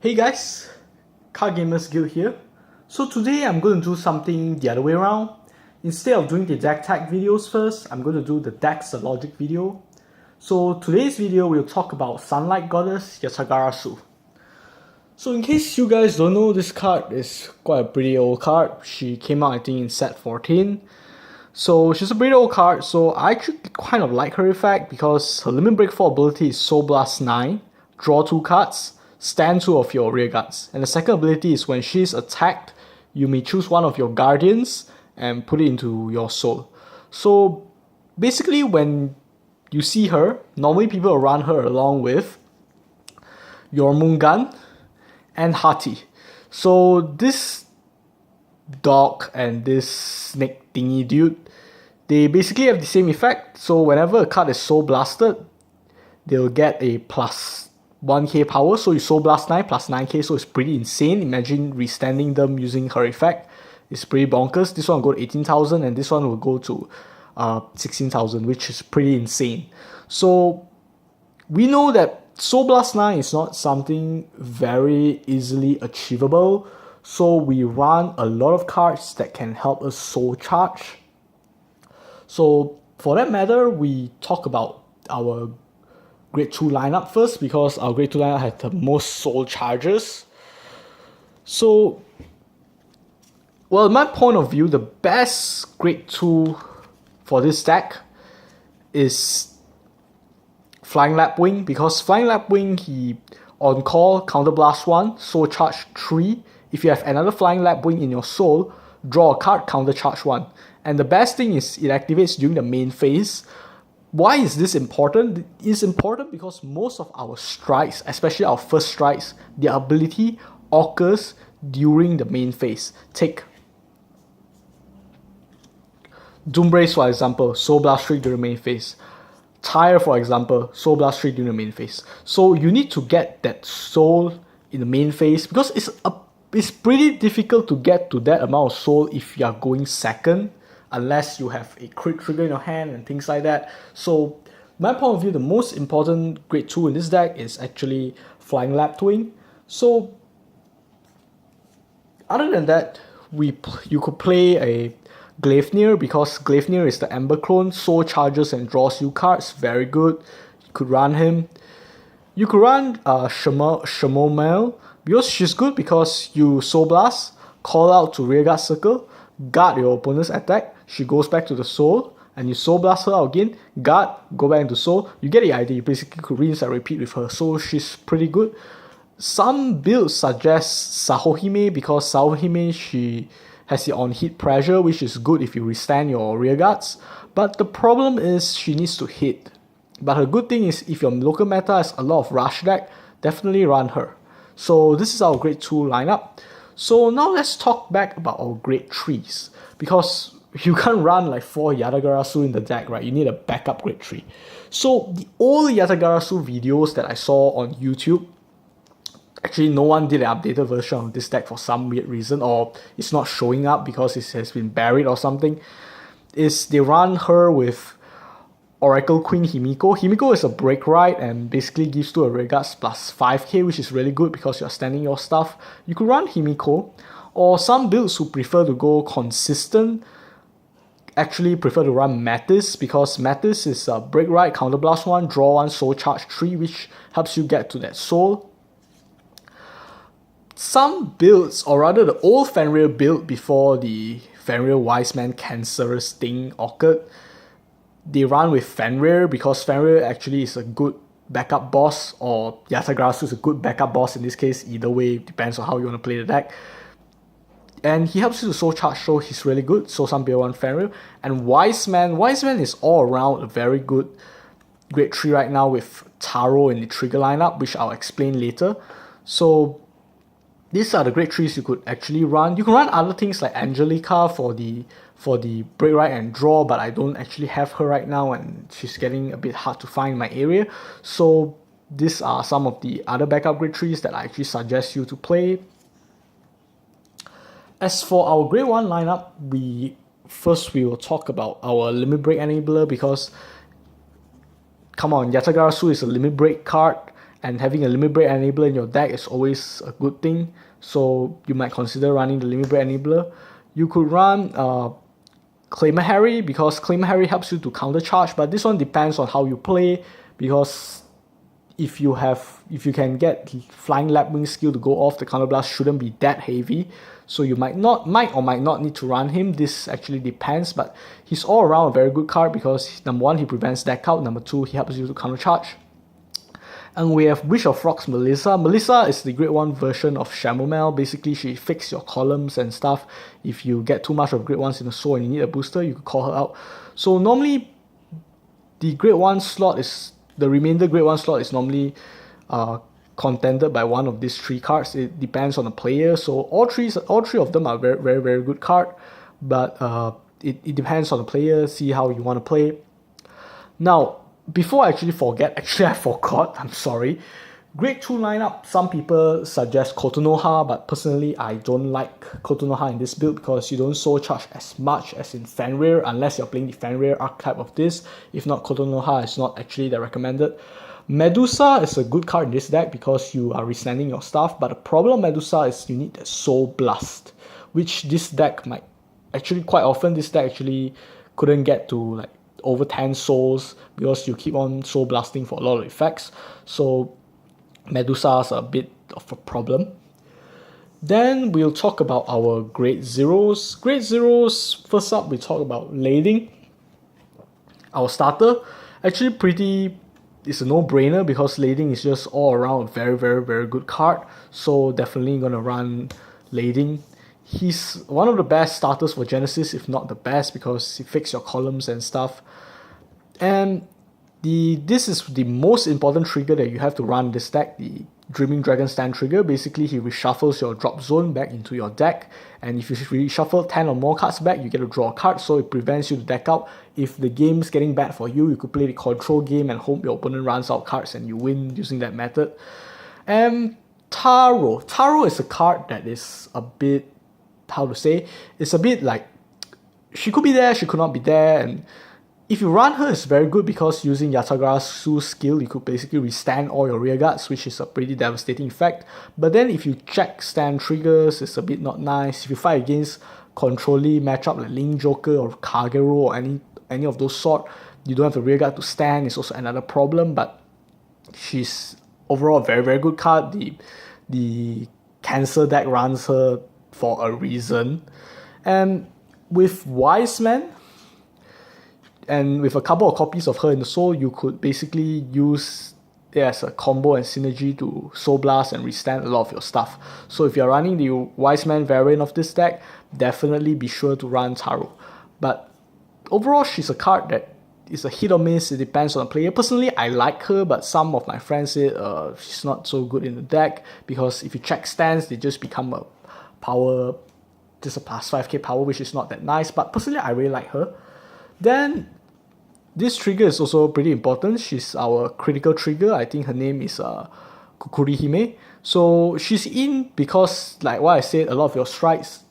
Hey guys, Card Gamers Guild here. So today I'm going to do something the other way around. Instead of doing the deck tag videos first, I'm going to do the deck's logic video. So today's video we'll talk about Sunlight Goddess Yatagarasu. So in case you guys don't know, this card is quite a pretty old card. She came out I think in set 14. So she's a pretty old card, so I actually kind of like her effect because her Limit Break 4 ability is Soul Blast 9, draw 2 cards, stand 2 of your rear guards. And the second ability is when she's attacked, you may choose one of your guardians and put it into your soul. So basically when you see her, normally people will run her along with your Mungan and Hati. So this dog and this snake thingy dude, they basically have the same effect. So whenever a card is soul blasted, they'll get a plus 1k power. So you soul blast 9 plus 9k, so it's pretty insane. Imagine restanding them using her effect. It's pretty bonkers. This one will go to 18,000 and this one will go to 16,000, which is pretty insane. So we know that Soul Blast 9 is not something very easily achievable. So we run a lot of cards that can help us soul charge. So for that matter, we talk about our grade 2 lineup first because our grade 2 lineup has the most soul charges. So, well, in my point of view, the best grade 2 for this deck is Flying Lapwing, because Flying Lapwing, he on call counterblast 1, soul charge 3. If you have another Flying Lapwing in your soul, draw a card, counter charge 1. And the best thing is it activates during the main phase. Why is this important? It's important because most of our strikes, especially our first strikes, their ability occurs during the main phase. Take Doombrace for example, Soul Blast 3 during the main phase. Tire for example, Soul Blast 3 during the main phase. So you need to get that soul in the main phase because it's pretty difficult to get to that amount of soul if you are going second, unless you have a crit trigger in your hand and things like that. So my point of view, the most important grade 2 in this deck is actually Flying Lapwing. So other than that, you could play a Gleipnir because Gleipnir is the Ember clone, soul charges and draws you cards, very good. You could run him. You could run Shamomel because she's good because you Soul Blast, call out to Rearguard Circle, guard your opponent's attack, she goes back to the soul, and you Soul Blast her out again, guard, go back into soul. You get the idea, you basically could rinse and repeat with her, so she's pretty good. Some builds suggest Sahohime because Sahohime, she has the on-hit pressure, which is good if you restand your rear guards. But the problem is she needs to hit. But her good thing is if your local meta has a lot of rush deck, definitely run her. So this is our grade 2 lineup. So now let's talk back about our grade 3s. Because you can't run like 4 Yatagarasu in the deck, right? You need a backup grade 3. So the old Yatagarasu videos that I saw on YouTube, actually no one did an updated version of this deck for some weird reason, or it's not showing up because it has been buried or something, is they run her with Oracle Queen Himiko. Himiko is a break right and basically gives to a regards plus 5k, which is really good because you're standing your stuff. You could run Himiko, or some builds who prefer to go consistent actually prefer to run Metis because Metis is a break right, counterblast 1, draw 1, soul charge 3, which helps you get to that soul. Some builds, or rather the old Fenrir build before the Fenrir Wise Man Cancerous thing occurred, they run with Fenrir because Fenrir actually is a good backup boss, or Yatagarasu is a good backup boss in this case. Either way, depends on how you want to play the deck. And he helps you to soul charge, so he's really good. So some people want Fenrir. And Wise Man is all around a very good grade 3 right now with Taro in the trigger lineup, which I'll explain later. So these are the grade 3s you could actually run. You can run other things like Angelica for the break right and draw, but I don't actually have her right now and she's getting a bit hard to find in my area. So these are some of the other backup grade 3s that I actually suggest you to play. As for our grade 1 lineup, we will talk about our Limit Break enabler because, come on, Yatagarasu is a Limit Break card and having a Limit Break Enabler in your deck is always a good thing, so you might consider running the Limit Break Enabler. You could run Claymore Harry, because Claymore Harry helps you to counter charge, but this one depends on how you play, because if you can get Flying Lapwing skill to go off, the counter blast shouldn't be that heavy, so you might or might not need to run him. This actually depends, but he's all around a very good card because number one, he prevents deck out, number two, he helps you to counter charge. And we have Wish of Frogs Melissa. Melissa is the Grade 1 version of Shamomel. Basically, she fixes your columns and stuff. If you get too much of Grade 1s in the soul and you need a booster, you could call her out. So normally, the Grade 1 slot is, the remainder Grade 1 slot is normally contended by one of these three cards. It depends on the player. So all three of them are very, very, very good card. But it depends on the player, see how you want to play. Now, before I actually forget, I forgot, I'm sorry. Grade 2 lineup, some people suggest Kotonoha, but personally I don't like Kotonoha in this build because you don't soul charge as much as in Fenrir unless you're playing the Fenrir archetype of this. If not, Kotonoha is not actually the recommended. Medusa is a good card in this deck because you are resending your stuff, but the problem with Medusa is you need the Soul Blast, which this deck might actually quite often, this deck actually couldn't get to like over 10 souls because you keep on soul blasting for a lot of effects. So Medusa is a bit of a problem. Then we'll talk about our grade zeros. Grade zeros, first up we talk about Lading. Our starter, actually it's a no-brainer because Lading is just all around a very, very, very good card. So definitely gonna run Lading. He's one of the best starters for Genesis, if not the best, because he fixes your columns and stuff. And this is the most important trigger that you have to run this deck, the Dreaming Dragon Stand trigger. Basically, he reshuffles your drop zone back into your deck, and if you reshuffle 10 or more cards back, you get to draw a card, so it prevents you to deck out. If the game's getting bad for you, you could play the control game and hope your opponent runs out cards and you win using that method. And Taro is a card that is a bit, how to say, it's a bit like she could be there, she could not be there, and if you run her, it's very good because using Yatagarasu's skill, you could basically restand all your rear guards, which is a pretty devastating effect. But then if you check stand triggers, it's a bit not nice. If you fight against controlly matchup like Link Joker or Kagero or any of those sort, you don't have the rear guard to stand, it's also another problem, but she's overall a very, very good card. The Cancer deck runs her for a reason. And with Wise Man, and with a couple of copies of her in the soul, you could basically use it as a combo and synergy to Soul Blast and restand a lot of your stuff. So if you're running the Wise Man variant of this deck, definitely be sure to run Taro. But overall, she's a card that is a hit or miss. It depends on the player. Personally, I like her, but some of my friends say she's not so good in the deck because if you check stands, they just become a power, just a plus 5k power, which is not that nice. But personally, I really like her. Then this trigger is also pretty important. She's our critical trigger. I think her name is Kukurihime. So she's in because, like what I said, a lot of your strikes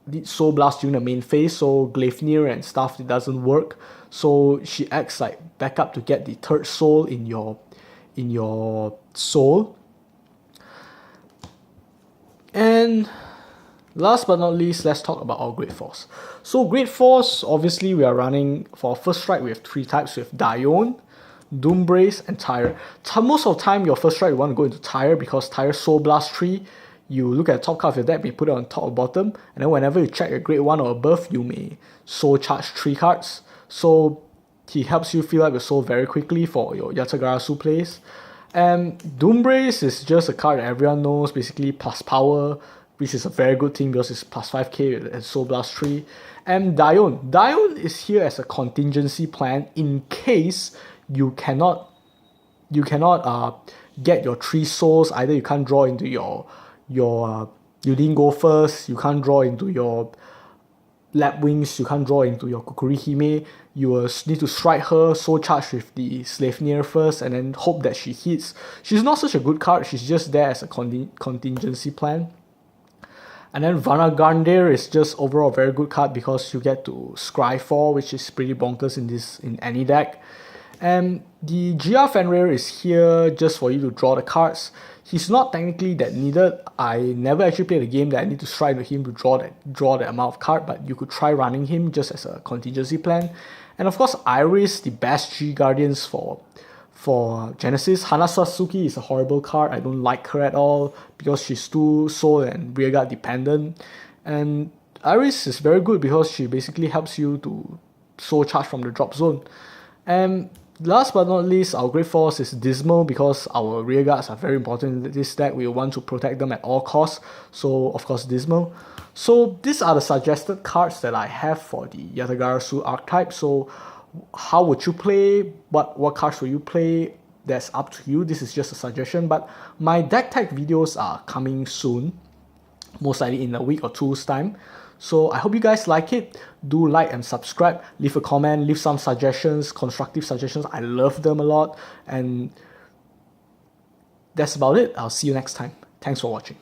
need Soul Blast during the main phase, so Gleipnir and stuff, it doesn't work. So she acts like backup to get the third soul in your soul. And last but not least, let's talk about our Great Force. So Great Force, obviously we are running, for our first strike we have three types. We have Dione, Doombrace, and Tyre. Most of the time your first strike you want to go into Tyre because Tyre Soul Blast 3, you look at the top card of your deck, you put it on top or bottom, and then whenever you check a Grade 1 or above, you may Soul Charge 3 cards. So he helps you fill up your soul very quickly for your Yatagarasu plays. And Doombrace is just a card that everyone knows, basically plus power, which is a very good thing because it's plus 5k and Soul Blast 3. And Dione is here as a contingency plan in case you cannot get your 3 souls. Either you can't draw into your you didn't go first, you can't draw into your Lapwings, you can't draw into your Kukurihime, you will need to strike her, soul charge with the Sleipnir first, and then hope that she hits. She's not such a good card, she's just there as a contingency plan. And then Vanagarndir is just overall a very good card because you get to scry 4, which is pretty bonkers in any deck. And the GR Fenrir is here just for you to draw the cards. He's not technically that needed. I never actually played a game that I need to strike with him to draw that amount of card, but you could try running him just as a contingency plan. And of course, Iris, the best G Guardians for Genesis. Hana Sasuke is a horrible card. I don't like her at all because she's too soul and rearguard dependent. And Iris is very good because she basically helps you to soul charge from the drop zone. And last but not least, our Great Force is Dismal because our rearguards are very important in this deck. We want to protect them at all costs. So of course Dismal. So these are the suggested cards that I have for the Yatagarasu archetype. So how would you play? What cards will you play? That's up to you. This is just a suggestion. But my deck tech videos are coming soon, most likely in a week or two's time. So I hope you guys like it. Do like and subscribe. Leave a comment. Leave some suggestions, constructive suggestions. I love them a lot. And that's about it. I'll see you next time. Thanks for watching.